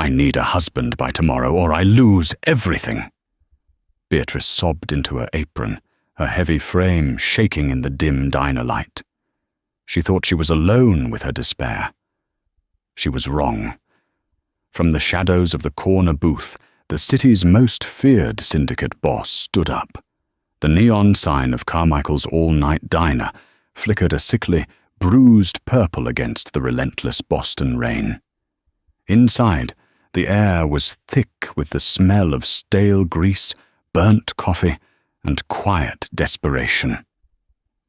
I need a husband by tomorrow, or I lose everything." Beatrice sobbed into her apron, her heavy frame shaking in the dim diner light. She thought she was alone with her despair. She was wrong. From the shadows of the corner booth, the city's most feared syndicate boss stood up. The neon sign of Carmichael's all-night diner flickered a sickly, bruised purple against the relentless Boston rain. Inside, the air was thick with the smell of stale grease, burnt coffee, and quiet desperation.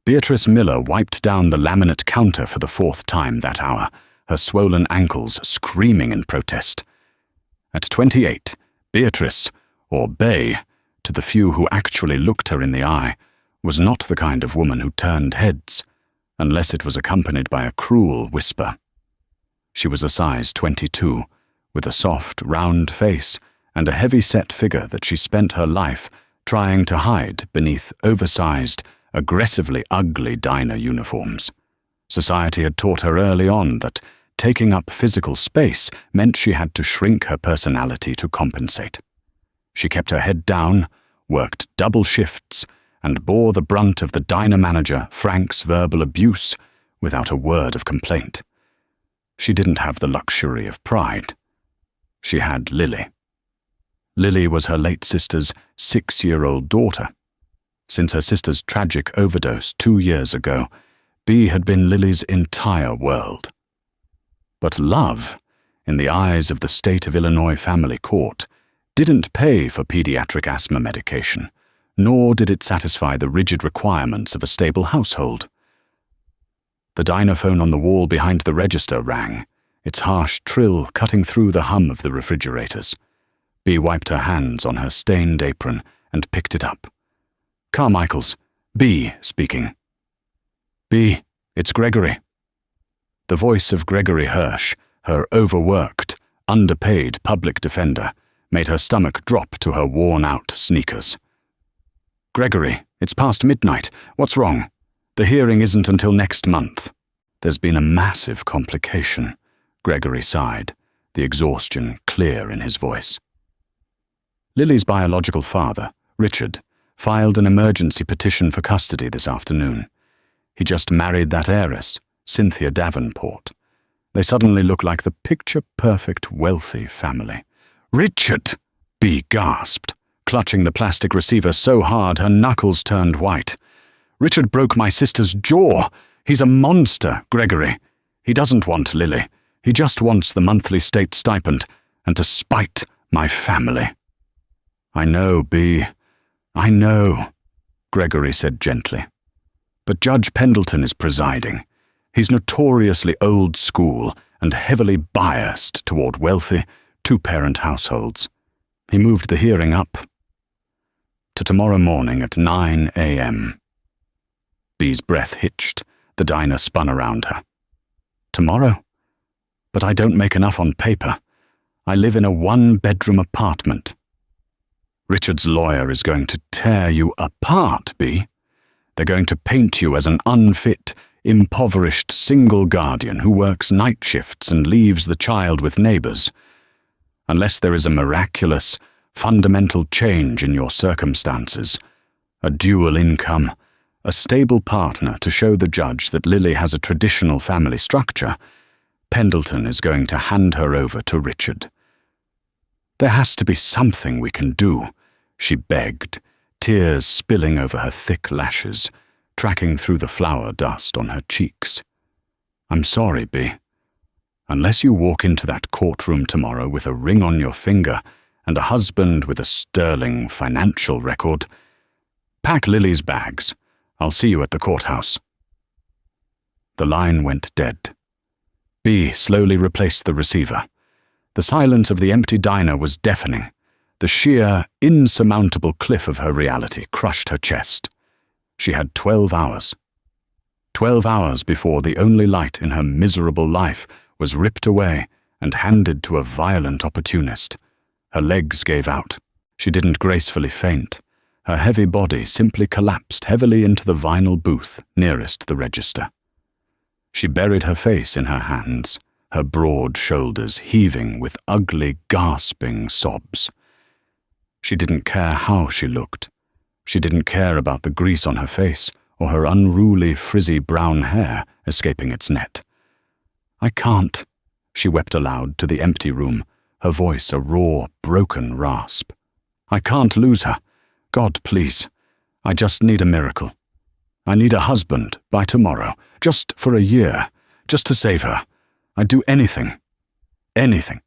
Beatrice Miller wiped down the laminate counter for the 4th time that hour, her swollen ankles screaming in protest. At 28, Beatrice, or Bay, to the few who actually looked her in the eye, was not the kind of woman who turned heads, unless it was accompanied by a cruel whisper. She was a size 22, with a soft, round face and a heavy-set figure that she spent her life trying to hide beneath oversized, aggressively ugly diner uniforms. Society had taught her early on that taking up physical space meant she had to shrink her personality to compensate. She kept her head down, worked double shifts, and bore the brunt of the diner manager, Frank's verbal abuse without a word of complaint. She didn't have the luxury of pride. She had Lily. Lily was her late sister's 6-year-old daughter. Since her sister's tragic overdose 2 years ago, Bea had been Lily's entire world. But love, in the eyes of the state of Illinois family court, didn't pay for pediatric asthma medication, nor did it satisfy the rigid requirements of a stable household. The diner phone on the wall behind the register rang, its harsh trill cutting through the hum of the refrigerators. Bea wiped her hands on her stained apron and picked it up. "Carmichael's. Bea speaking." "Bea, it's Gregory." The voice of Gregory Hirsch, her overworked, underpaid public defender, made her stomach drop to her worn-out sneakers. "Gregory, it's past midnight. What's wrong? The hearing isn't until next month." "There's been a massive complication," Gregory sighed, the exhaustion clear in his voice. Lily's biological father, Richard, filed an emergency petition for custody this afternoon. He just married that heiress, Cynthia Davenport. They suddenly look like the picture-perfect wealthy family. "Richard!" Bea gasped, clutching the plastic receiver so hard her knuckles turned white. "Richard broke my sister's jaw. He's a monster, Gregory. He doesn't want Lily. He just wants the monthly state stipend and to spite my family." "I know, Bea. I know," Gregory said gently. "But Judge Pendleton is presiding. He's notoriously old school and heavily biased toward wealthy, 2-parent households. He moved the hearing up to tomorrow morning at 9 a.m. Bea's breath hitched. The diner spun around her. "Tomorrow? But I don't make enough on paper. I live in a 1-bedroom apartment." "Richard's lawyer is going to tear you apart, Bea. They're going to paint you as an unfit, impoverished single guardian who works night shifts and leaves the child with neighbors. Unless there is a miraculous, fundamental change in your circumstances, a dual income, a stable partner to show the judge that Lily has a traditional family structure, Pendleton is going to hand her over to Richard. There has to be something we can do," she begged, tears spilling over her thick lashes, tracking through the flour dust on her cheeks. "I'm sorry, Bea. Unless you walk into that courtroom tomorrow with a ring on your finger and a husband with a sterling financial record, pack Lily's bags. I'll see you at the courthouse." The line went dead. Bea slowly replaced the receiver. The silence of the empty diner was deafening. The sheer, insurmountable cliff of her reality crushed her chest. She had 12 hours. 12 hours before the only light in her miserable life was ripped away and handed to a violent opportunist. Her legs gave out. She didn't gracefully faint. Her heavy body simply collapsed heavily into the vinyl booth nearest the register. She buried her face in her hands, her broad shoulders heaving with ugly, gasping sobs. She didn't care how she looked. She didn't care about the grease on her face or her unruly, frizzy brown hair escaping its net. "I can't," she wept aloud to the empty room, her voice a raw, broken rasp. "I can't lose her. God, please. I just need a miracle. I need a husband by tomorrow, just for a year, just to save her. I'd do anything. Anything."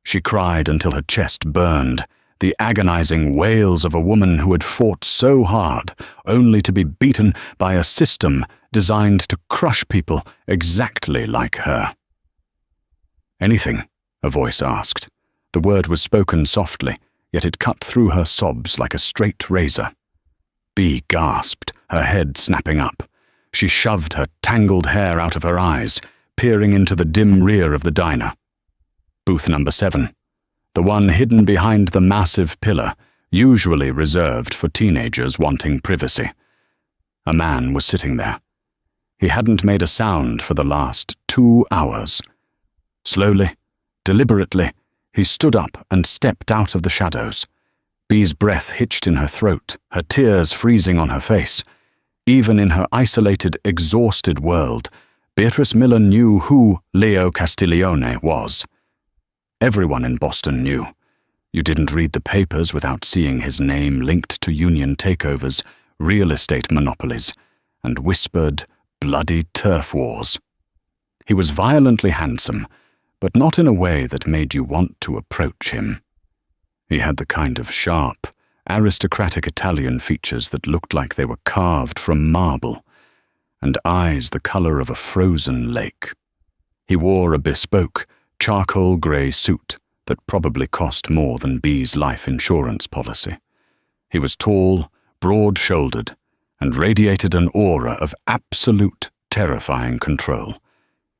She cried until her chest burned, the agonizing wails of a woman who had fought so hard only to be beaten by a system designed to crush people exactly like her. "Anything?" a voice asked. The word was spoken softly, yet it cut through her sobs like a straight razor. Bea gasped, her head snapping up. She shoved her tangled hair out of her eyes, peering into the dim rear of the diner. Booth number 7. The one hidden behind the massive pillar, usually reserved for teenagers wanting privacy. A man was sitting there. He hadn't made a sound for the last 2 hours. Slowly, deliberately, he stood up and stepped out of the shadows. Bea's breath hitched in her throat, her tears freezing on her face. Even in her isolated, exhausted world, Beatrice Miller knew who Leo Castiglione was. Everyone in Boston knew. You didn't read the papers without seeing his name linked to union takeovers, real estate monopolies, and whispered, bloody turf wars. He was violently handsome, but not in a way that made you want to approach him. He had the kind of sharp, aristocratic Italian features that looked like they were carved from marble, and eyes the color of a frozen lake. He wore a bespoke, charcoal grey suit that probably cost more than Bea's life insurance policy. He was tall, broad-shouldered, and radiated an aura of absolute, terrifying control.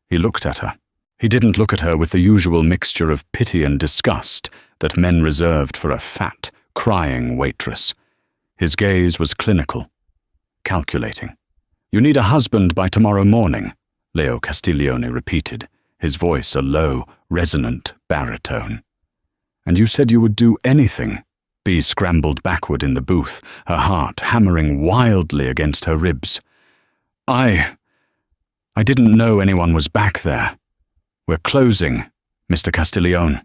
He looked at her. He didn't look at her with the usual mixture of pity and disgust that men reserved for a fat, crying waitress. His gaze was clinical, calculating. "You need a husband by tomorrow morning," Leo Castiglione repeated, his voice a low, resonant baritone. "And you said you would do anything." Bea scrambled backward in the booth, her heart hammering wildly against her ribs. I didn't know anyone was back there. We're closing, Mr. Castiglione."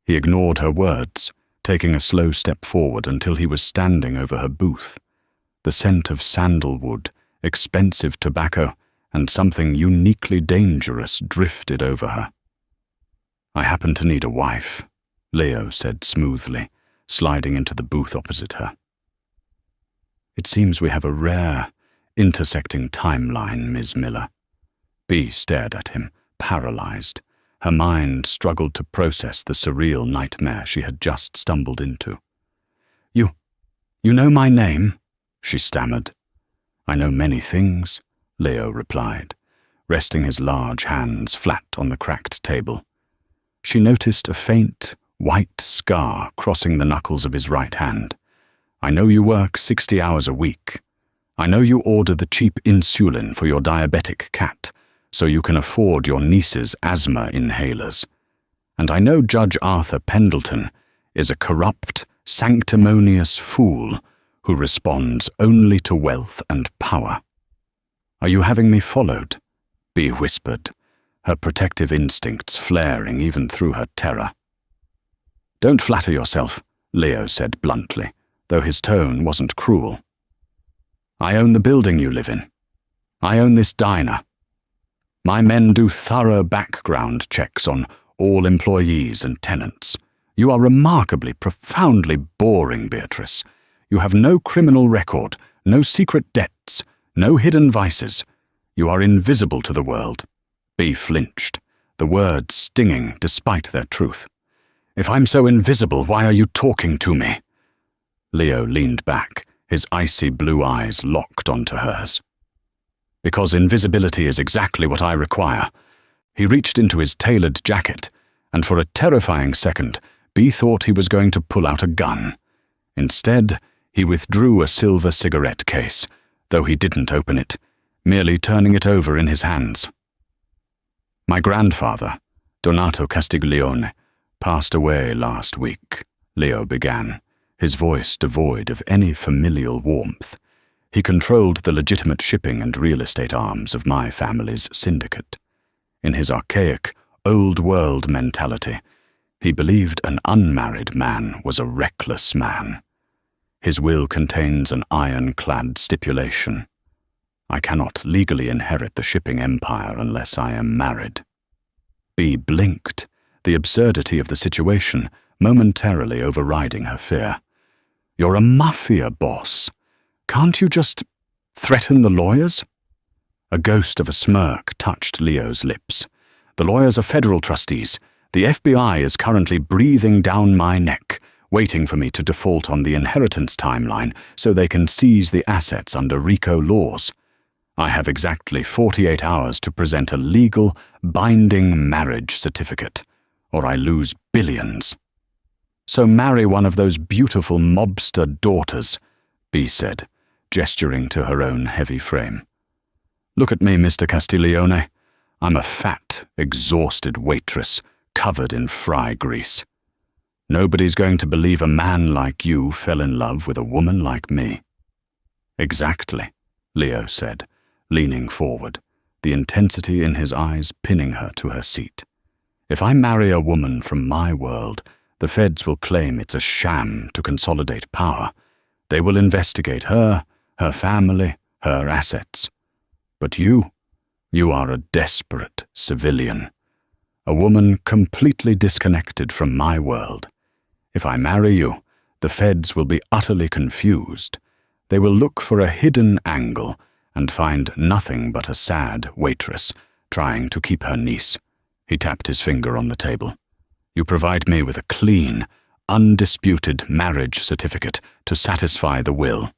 He ignored her words, taking a slow step forward until he was standing over her booth. The scent of sandalwood, expensive tobacco, and something uniquely dangerous drifted over her. "I happen to need a wife," Leo said smoothly, sliding into the booth opposite her. "It seems we have a rare, intersecting timeline, Ms. Miller." Bea stared at him, paralyzed. Her mind struggled to process the surreal nightmare she had just stumbled into. You know my name?" she stammered. "I know many things," Leo replied, resting his large hands flat on the cracked table. She noticed a faint, white scar crossing the knuckles of his right hand. "I know you work 60 hours a week. I know you order the cheap insulin for your diabetic cat, so you can afford your niece's asthma inhalers. And I know Judge Arthur Pendleton is a corrupt, sanctimonious fool who responds only to wealth and power. Are you having me followed?" Bea whispered, her protective instincts flaring even through her terror. "Don't flatter yourself," Leo said bluntly, though his tone wasn't cruel. "I own the building you live in. I own this diner. My men do thorough background checks on all employees and tenants. You are remarkably, profoundly boring, Beatrice. You have no criminal record, no secret debts, no hidden vices. You are invisible to the world." Bea flinched, the words stinging despite their truth. "If I'm so invisible, why are you talking to me?" Leo leaned back, his icy blue eyes locked onto hers. "Because invisibility is exactly what I require." He reached into his tailored jacket, and for a terrifying second, Bea thought he was going to pull out a gun. Instead, he withdrew a silver cigarette case, though he didn't open it, merely turning it over in his hands. My grandfather, Donato Castiglione, passed away last week, Leo began, his voice devoid of any familial warmth. He controlled the legitimate shipping and real estate arms of my family's syndicate. In his archaic, old-world mentality, he believed an unmarried man was a reckless man. His will contains an ironclad stipulation. I cannot legally inherit the shipping empire unless I am married. B blinked, the absurdity of the situation momentarily overriding her fear. You're a Mafia boss. Can't you just threaten the lawyers? A ghost of a smirk touched Leo's lips. The lawyers are federal trustees. The FBI is currently breathing down my neck, waiting for me to default on the inheritance timeline so they can seize the assets under RICO laws. I have exactly 48 hours to present a legal, binding marriage certificate, or I lose billions. So marry one of those beautiful mobster daughters, B said, gesturing to her own heavy frame. Look at me, Mr. Castiglione. I'm a fat, exhausted waitress, covered in fry grease. Nobody's going to believe a man like you fell in love with a woman like me. Exactly, Leo said, leaning forward, the intensity in his eyes pinning her to her seat. If I marry a woman from my world, the feds will claim it's a sham to consolidate power. They will investigate her, her family, her assets. But you are a desperate civilian. A woman completely disconnected from my world. If I marry you, the feds will be utterly confused. They will look for a hidden angle and find nothing but a sad waitress trying to keep her niece. He tapped his finger on the table. You provide me with a clean, undisputed marriage certificate to satisfy the will.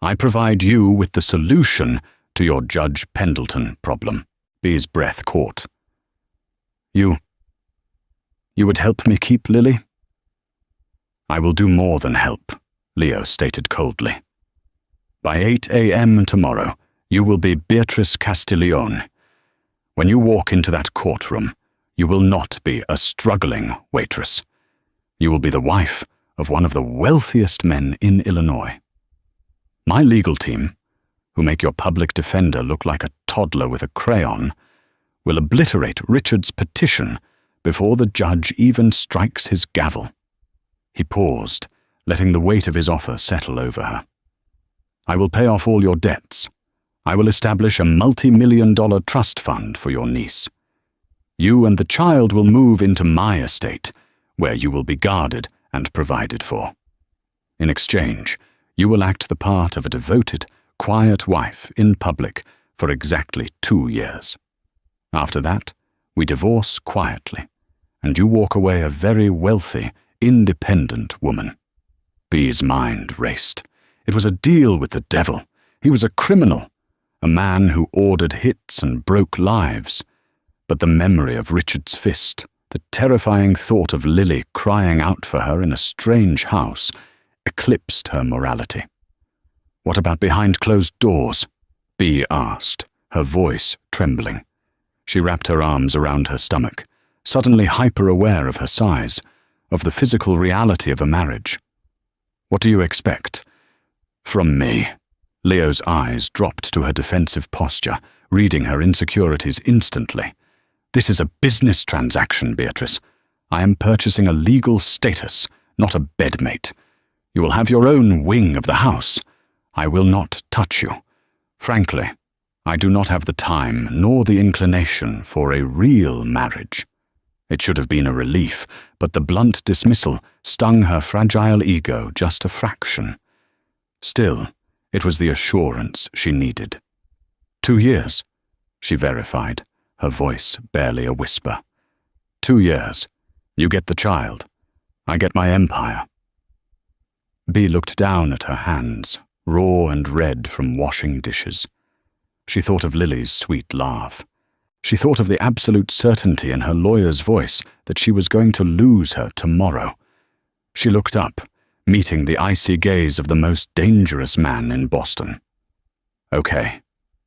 I provide you with the solution to your Judge Pendleton problem. B's breath caught. You would help me keep Lily? I will do more than help, Leo stated coldly. By 8 a.m. tomorrow, you will be Beatrice Castiglione. When you walk into that courtroom, you will not be a struggling waitress. You will be the wife of one of the wealthiest men in Illinois. My legal team, who make your public defender look like a toddler with a crayon, will obliterate Richard's petition before the judge even strikes his gavel. He paused, letting the weight of his offer settle over her. I will pay off all your debts. I will establish a multi-million-dollar trust fund for your niece. You and the child will move into my estate, where you will be guarded and provided for. In exchange, you will act the part of a devoted, quiet wife in public for exactly 2 years. After that, we divorce quietly, and you walk away a very wealthy, independent woman. B's mind raced. It was a deal with the devil. He was a criminal, a man who ordered hits and broke lives. But the memory of Richard's fist, the terrifying thought of Lily crying out for her in a strange house, eclipsed her morality. What about behind closed doors? B asked, her voice trembling. She wrapped her arms around her stomach, suddenly hyper-aware of her size, of the physical reality of a marriage. What do you expect? From me. Leo's eyes dropped to her defensive posture, reading her insecurities instantly. This is a business transaction, Beatrice. I am purchasing a legal status, not a bedmate. You will have your own wing of the house. I will not touch you. Frankly, I do not have the time nor the inclination for a real marriage. It should have been a relief, but the blunt dismissal stung her fragile ego just a fraction. Still, it was the assurance she needed. 2 years, she verified, her voice barely a whisper. 2 years. You get the child. I get my empire. B looked down at her hands, raw and red from washing dishes. She thought of Lily's sweet laugh. She thought of the absolute certainty in her lawyer's voice that she was going to lose her tomorrow. She looked up, meeting the icy gaze of the most dangerous man in Boston. Okay,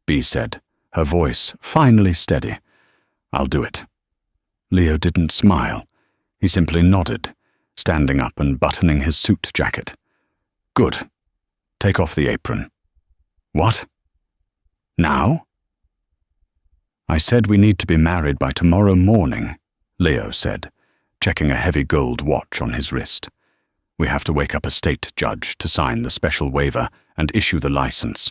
B said, her voice finally steady. I'll do it. Leo didn't smile. He simply nodded, standing up and buttoning his suit jacket. Good. Take off the apron. What? Now? I said we need to be married by tomorrow morning, Leo said, checking a heavy gold watch on his wrist. We have to wake up a state judge to sign the special waiver and issue the license.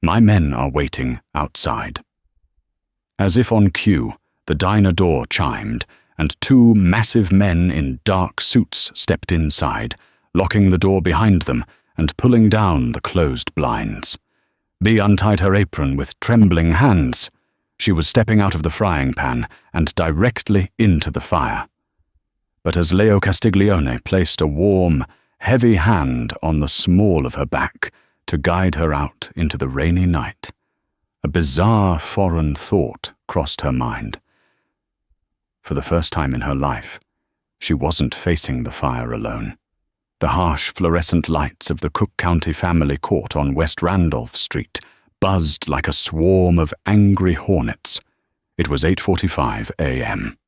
My men are waiting outside. As if on cue, the diner door chimed, and two massive men in dark suits stepped inside, locking the door behind them and pulling down the closed blinds. Bea untied her apron with trembling hands. She was stepping out of the frying pan and directly into the fire. But as Leo Castiglione placed a warm, heavy hand on the small of her back to guide her out into the rainy night, a bizarre foreign thought crossed her mind. For the first time in her life, she wasn't facing the fire alone. The harsh fluorescent lights of the Cook County family court on West Randolph Street buzzed like a swarm of angry hornets. It was 8:45 a.m.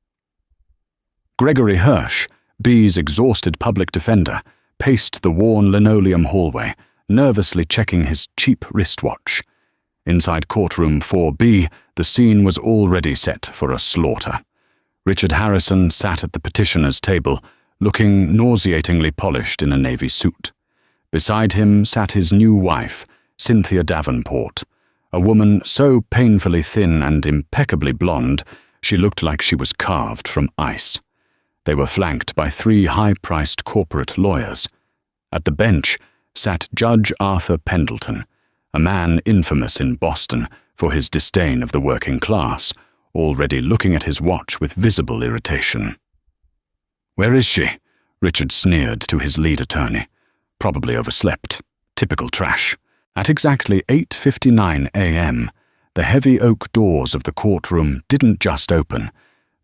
Gregory Hirsch, Bea's exhausted public defender, paced the worn linoleum hallway, nervously checking his cheap wristwatch. Inside courtroom 4B, the scene was already set for a slaughter. Richard Harrison sat at the petitioner's table, looking nauseatingly polished in a navy suit. Beside him sat his new wife, Cynthia Davenport, a woman so painfully thin and impeccably blonde, she looked like she was carved from ice. They were flanked by three high-priced corporate lawyers. At the bench sat Judge Arthur Pendleton, a man infamous in Boston for his disdain of the working class, already looking at his watch with visible irritation. "Where is she?" Richard sneered to his lead attorney. "Probably overslept. Typical trash." At exactly 8:59 a.m., the heavy oak doors of the courtroom didn't just open.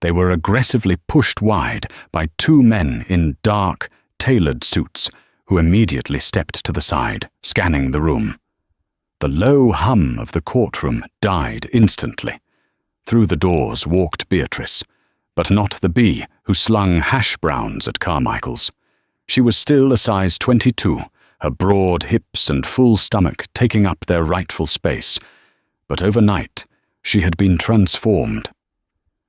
They were aggressively pushed wide by two men in dark, tailored suits who immediately stepped to the side, scanning the room. The low hum of the courtroom died instantly. Through the doors walked Beatrice, but not the Bea who slung hash browns at Carmichael's. She was still a size 22, her broad hips and full stomach taking up their rightful space, but overnight she had been transformed.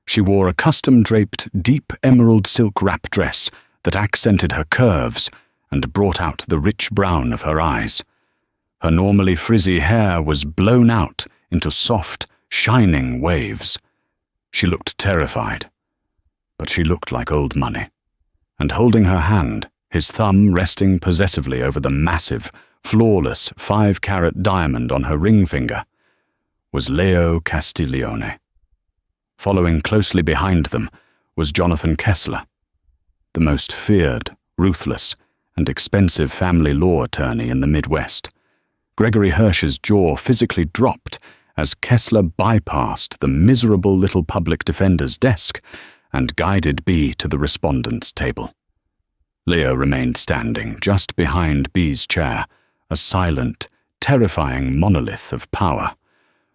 She wore a custom-draped, deep emerald silk wrap dress that accented her curves and brought out the rich brown of her eyes. Her normally frizzy hair was blown out into soft, shining waves. She looked terrified, but she looked like old money. And holding her hand, his thumb resting possessively over the massive, flawless 5-carat diamond on her ring finger, was Leo Castiglione. Following closely behind them was Jonathan Kessler, the most feared, ruthless, and expensive family law attorney in the Midwest. Gregory Hirsch's jaw physically dropped as Kessler bypassed the miserable little public defender's desk and guided Bea to the respondent's table. Leo remained standing just behind Bea's chair, a silent, terrifying monolith of power.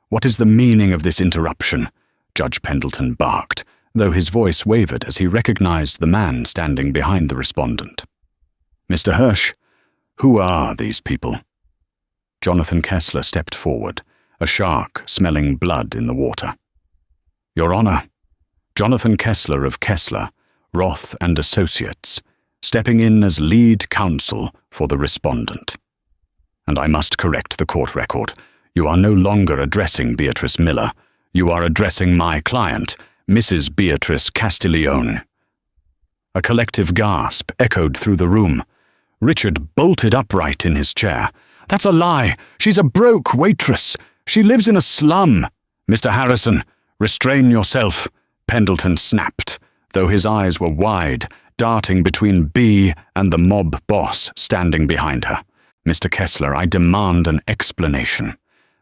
"What is the meaning of this interruption?" Judge Pendleton barked, though his voice wavered as he recognized the man standing behind the respondent. "Mr. Hirsch, who are these people?" Jonathan Kessler stepped forward, a shark smelling blood in the water. "Your Honor, Jonathan Kessler of Kessler, Roth and Associates, stepping in as lead counsel for the respondent. And I must correct the court record. You are no longer addressing Beatrice Miller. You are addressing my client, Mrs. Beatrice Castiglione." A collective gasp echoed through the room. Richard bolted upright in his chair. "That's a lie! She's a broke waitress! She lives in a slum!" "Mr. Harrison, restrain yourself," Pendleton snapped, though his eyes were wide, darting between Bea and the mob boss standing behind her. "Mr. Kessler, I demand an explanation.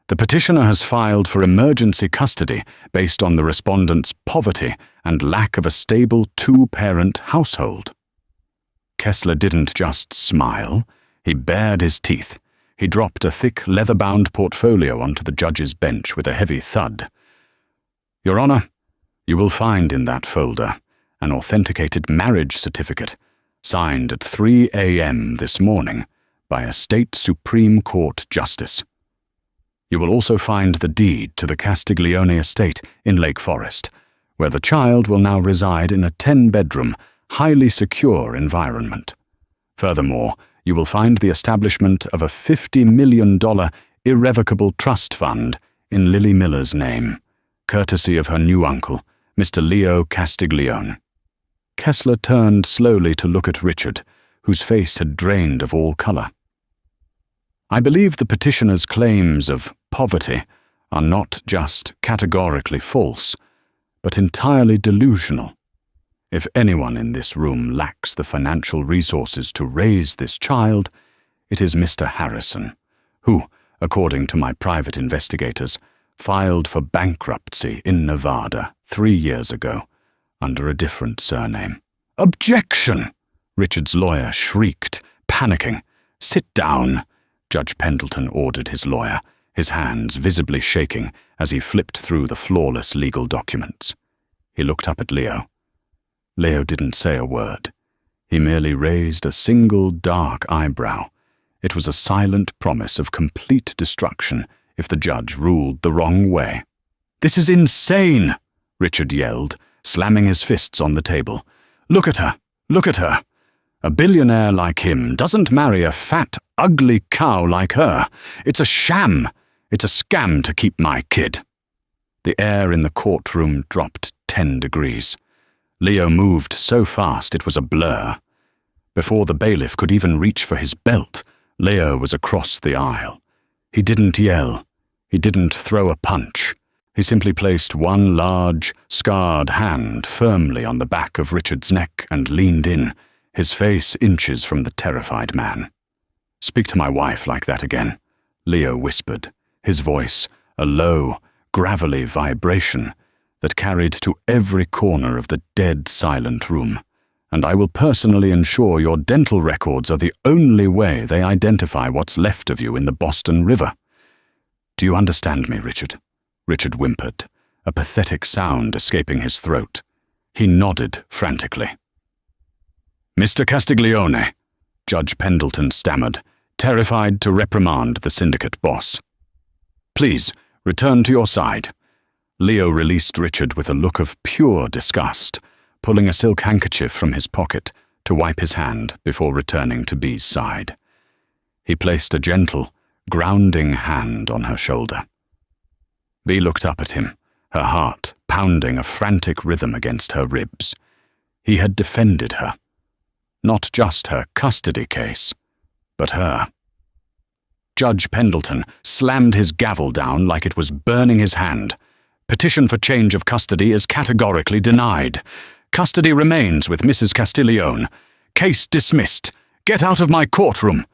The petitioner has filed for emergency custody based on the respondent's poverty and lack of a stable two-parent household." Kessler didn't just smile, he bared his teeth. He dropped a thick, leather-bound portfolio onto the judge's bench with a heavy thud. "Your Honor, You will find in that folder an authenticated marriage certificate signed at 3 a.m. this morning by a state Supreme Court justice. You will also find the deed to the Castiglione estate in Lake Forest, where the child will now reside in a 10-bedroom, highly secure environment. Furthermore, you will find the establishment of a $50 million irrevocable trust fund in Lily Miller's name, courtesy of her new uncle, Mr. Leo Castiglione. Kessler turned slowly to look at Richard, whose face had drained of all color. I believe the petitioner's claims of poverty are not just categorically false, but entirely delusional. If anyone in this room lacks the financial resources to raise this child, it is Mr. Harrison, who, according to my private investigators, filed for bankruptcy in Nevada 3 years ago, under a different surname. "Objection!" Richard's lawyer shrieked, panicking. "Sit down," Judge Pendleton ordered his lawyer, his hands visibly shaking as he flipped through the flawless legal documents. He looked up at Leo. Leo didn't say a word. He merely raised a single dark eyebrow. It was a silent promise of complete destruction if the judge ruled the wrong way. "This is insane!" Richard yelled, slamming his fists on the table. "Look at her! Look at her! A billionaire like him doesn't marry a fat, ugly cow like her. It's a sham! It's a scam to keep my kid." The air in the courtroom dropped 10 degrees. Leo moved so fast it was a blur. Before the bailiff could even reach for his belt, Leo was across the aisle. He didn't yell. He didn't throw a punch. He simply placed one large, scarred hand firmly on the back of Richard's neck and leaned in, his face inches from the terrified man. "Speak to my wife like that again," Leo whispered, his voice a low, gravelly vibration that carried to every corner of the dead, silent room, "and I will personally ensure your dental records are the only way they identify what's left of you in the Boston River." "Do you understand me, Richard?" Richard whimpered, a pathetic sound escaping his throat. He nodded frantically. "Mr. Castiglione," Judge Pendleton stammered, terrified to reprimand the syndicate boss. "Please, return to your side." Leo released Richard with a look of pure disgust, pulling a silk handkerchief from his pocket to wipe his hand before returning to Bee's side. He placed a gentle, grounding hand on her shoulder. Bee looked up at him, her heart pounding a frantic rhythm against her ribs. He had defended her. Not just her custody case, but her. Judge Pendleton slammed his gavel down like it was burning his hand. "Petition for change of custody is categorically denied. Custody remains with Mrs. Castiglione. Case dismissed. Get out of my courtroom."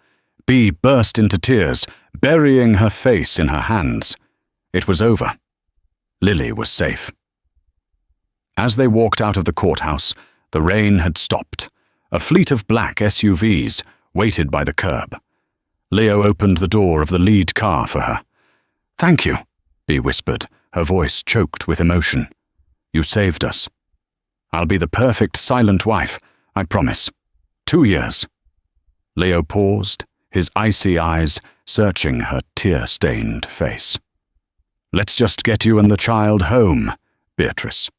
Bee burst into tears, burying her face in her hands. It was over. Lily was safe. As they walked out of the courthouse, the rain had stopped. A fleet of black SUVs waited by the curb. Leo opened the door of the lead car for her. "Thank you," Bee whispered, her voice choked with emotion. "You saved us. I'll be the perfect silent wife, I promise. 2 years." Leo paused, his icy eyes searching her tear-stained face. "Let's just get you and the child home, Beatrice."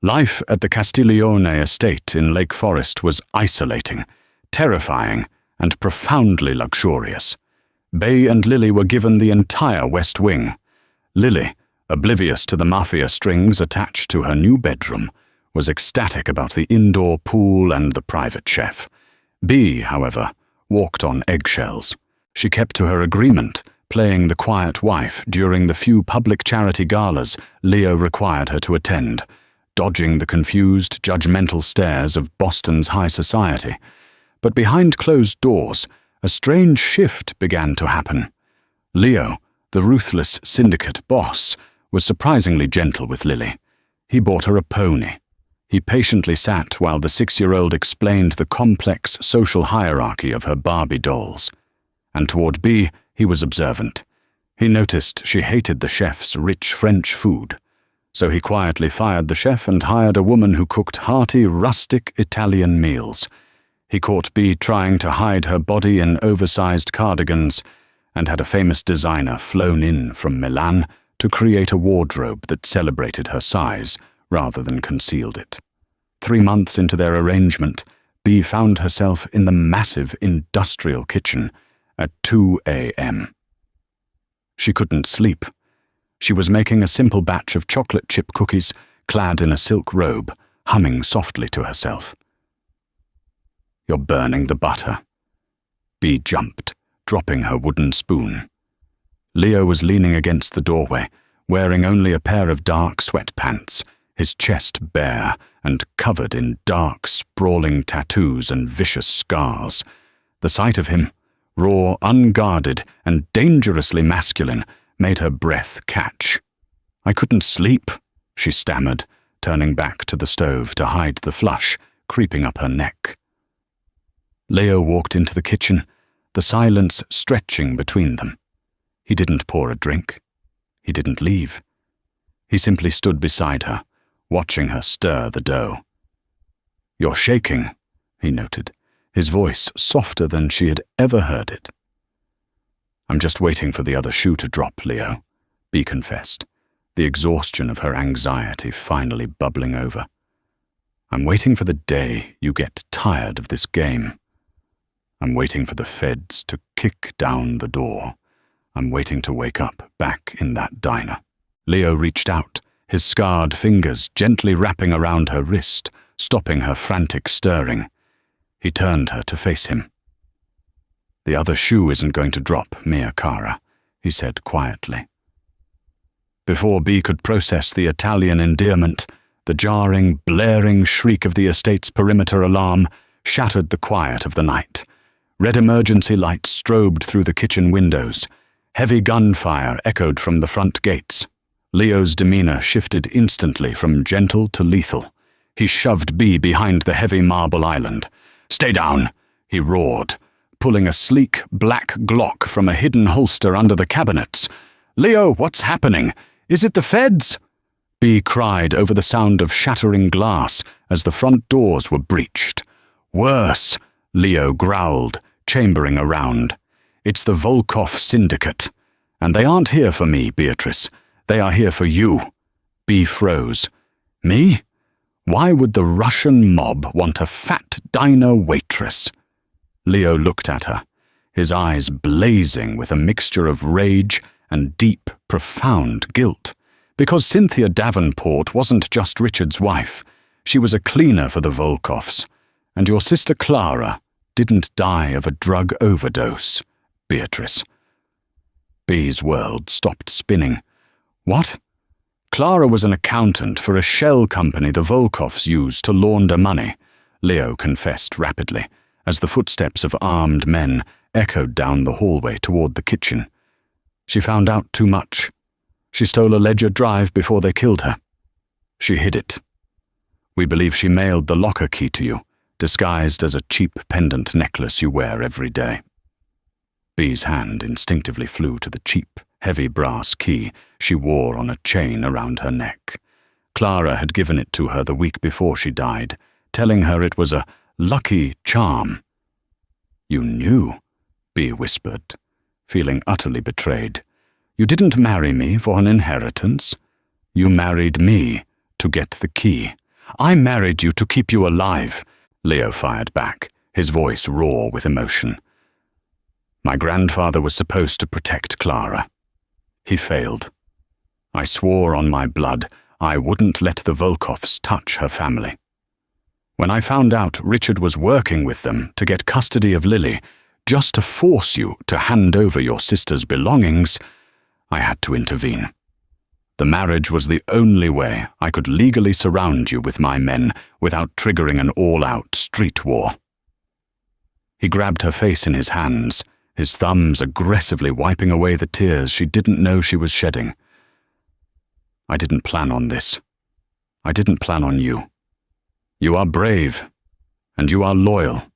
Life at the Castiglione estate in Lake Forest was isolating, terrifying, and profoundly luxurious. Bay and Lily were given the entire West Wing. Lily, oblivious to the Mafia strings attached to her new bedroom, was ecstatic about the indoor pool and the private chef. Bee, however, walked on eggshells. She kept to her agreement, playing the quiet wife during the few public charity galas Leo required her to attend, dodging the confused, judgmental stares of Boston's high society. But behind closed doors, a strange shift began to happen. Leo, the ruthless syndicate boss, was surprisingly gentle with Lily. He bought her a pony. He patiently sat while the 6-year-old explained the complex social hierarchy of her Barbie dolls. And toward Bee, he was observant. He noticed she hated the chef's rich French food. So he quietly fired the chef and hired a woman who cooked hearty, rustic Italian meals. He caught Bea trying to hide her body in oversized cardigans and had a famous designer flown in from Milan to create a wardrobe that celebrated her size rather than concealed it. 3 months into their arrangement, Bea found herself in the massive industrial kitchen at 2 a.m. She couldn't sleep. She was making a simple batch of chocolate chip cookies, clad in a silk robe, humming softly to herself. "You're burning the butter." Bea jumped, dropping her wooden spoon. Leo was leaning against the doorway, wearing only a pair of dark sweatpants, his chest bare and covered in dark, sprawling tattoos and vicious scars. The sight of him, raw, unguarded, and dangerously masculine, made her breath catch. "I couldn't sleep," she stammered, turning back to the stove to hide the flush creeping up her neck. Leo walked into the kitchen, the silence stretching between them. He didn't pour a drink. He didn't leave. He simply stood beside her, watching her stir the dough. "You're shaking," he noted, his voice softer than she had ever heard it. "I'm just waiting for the other shoe to drop, Leo," Bea confessed, the exhaustion of her anxiety finally bubbling over. "I'm waiting for the day you get tired of this game. I'm waiting for the feds to kick down the door. I'm waiting to wake up back in that diner." Leo reached out, his scarred fingers gently wrapping around her wrist, stopping her frantic stirring. He turned her to face him. "The other shoe isn't going to drop, Mia Cara," he said quietly. Before Bea could process the Italian endearment, the jarring, blaring shriek of the estate's perimeter alarm shattered the quiet of the night. Red emergency lights strobed through the kitchen windows. Heavy gunfire echoed from the front gates. Leo's demeanor shifted instantly from gentle to lethal. He shoved Bea behind the heavy marble island. "Stay down," he roared, pulling a sleek, black Glock from a hidden holster under the cabinets. "Leo, what's happening? Is it the feds?" Bea cried over the sound of shattering glass as the front doors were breached. "Worse," Leo growled, chambering around. "It's the Volkov Syndicate. And they aren't here for me, Beatrice. They are here for you." Bea froze. "Me? Why would the Russian mob want a fat diner waitress?" Leo looked at her, his eyes blazing with a mixture of rage and deep, profound guilt. Because Cynthia Davenport wasn't just Richard's wife. She was a cleaner for the Volkovs. And your sister Clara didn't die of a drug overdose, Beatrice. Bea's world stopped spinning. "What?" "Clara was an accountant for a shell company the Volkovs used to launder money," Leo confessed rapidly, as the footsteps of armed men echoed down the hallway toward the kitchen. "She found out too much. She stole a Ledger Drive before they killed her. She hid it. We believe she mailed the locker key to you, disguised as a cheap pendant necklace you wear every day." Bea's hand instinctively flew to the cheap, heavy brass key she wore on a chain around her neck. Clara had given it to her the week before she died, telling her it was a lucky charm. "You knew," Bea whispered, feeling utterly betrayed. "You didn't marry me for an inheritance. You married me to get the key." "I married you to keep you alive," Leo fired back, his voice raw with emotion. "My grandfather was supposed to protect Clara. He failed. I swore on my blood I wouldn't let the Volkovs touch her family. When I found out Richard was working with them to get custody of Lily, just to force you to hand over your sister's belongings, I had to intervene. The marriage was the only way I could legally surround you with my men without triggering an all-out street war." He grabbed her face in his hands, his thumbs aggressively wiping away the tears she didn't know she was shedding. "I didn't plan on this. I didn't plan on you. You are brave, and you are loyal,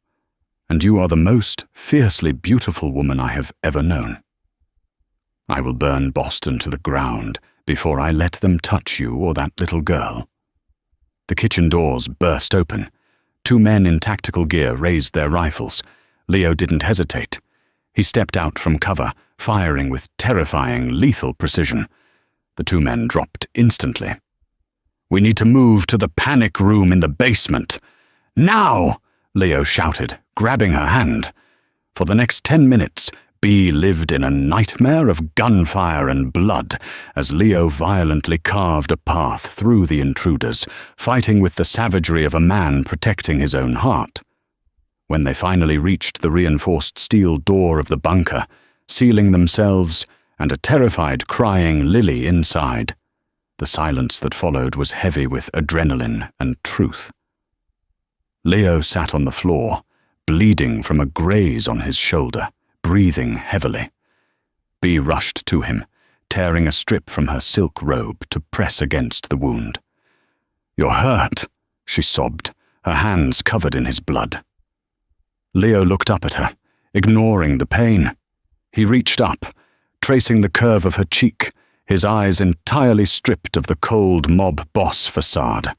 and you are the most fiercely beautiful woman I have ever known." I will burn Boston to the ground before I let them touch you or that little girl." The kitchen doors burst open. 2 men in tactical gear raised their rifles. Leo didn't hesitate. He stepped out from cover, firing with terrifying, lethal precision. The 2 men dropped instantly. "We need to move to the panic room in the basement. Now!" Leo shouted, grabbing her hand. For the next 10 minutes, Bee lived in a nightmare of gunfire and blood as Leo violently carved a path through the intruders, fighting with the savagery of a man protecting his own heart. When they finally reached the reinforced steel door of the bunker, sealing themselves and a terrified, crying Lily inside, the silence that followed was heavy with adrenaline and truth. Leo sat on the floor, bleeding from a graze on his shoulder, breathing heavily. Bee rushed to him, tearing a strip from her silk robe to press against the wound. "You're hurt," she sobbed, her hands covered in his blood. Leo looked up at her, ignoring the pain. He reached up, tracing the curve of her cheek, his eyes entirely stripped of the cold mob boss facade.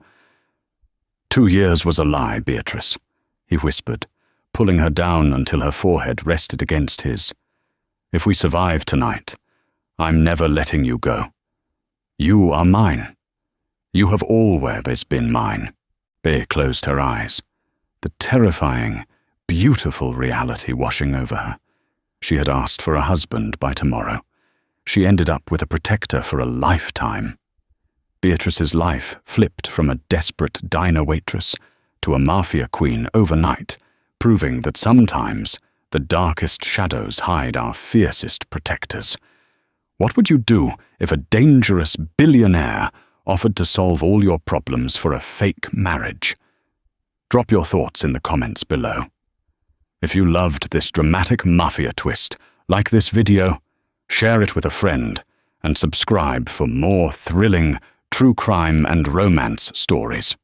"2 years was a lie, Beatrice," he whispered, pulling her down until her forehead rested against his. "If we survive tonight, I'm never letting you go. You are mine. You have always been mine." Bea closed her eyes, the terrifying, beautiful reality washing over her. She had asked for a husband by tomorrow. She ended up with a protector for a lifetime. Beatrice's life flipped from a desperate diner waitress to a Mafia queen overnight, proving that sometimes the darkest shadows hide our fiercest protectors. What would you do if a dangerous billionaire offered to solve all your problems for a fake marriage? Drop your thoughts in the comments below. If you loved this dramatic Mafia twist, like this video, share it with a friend, and subscribe for more thrilling, true crime and romance stories.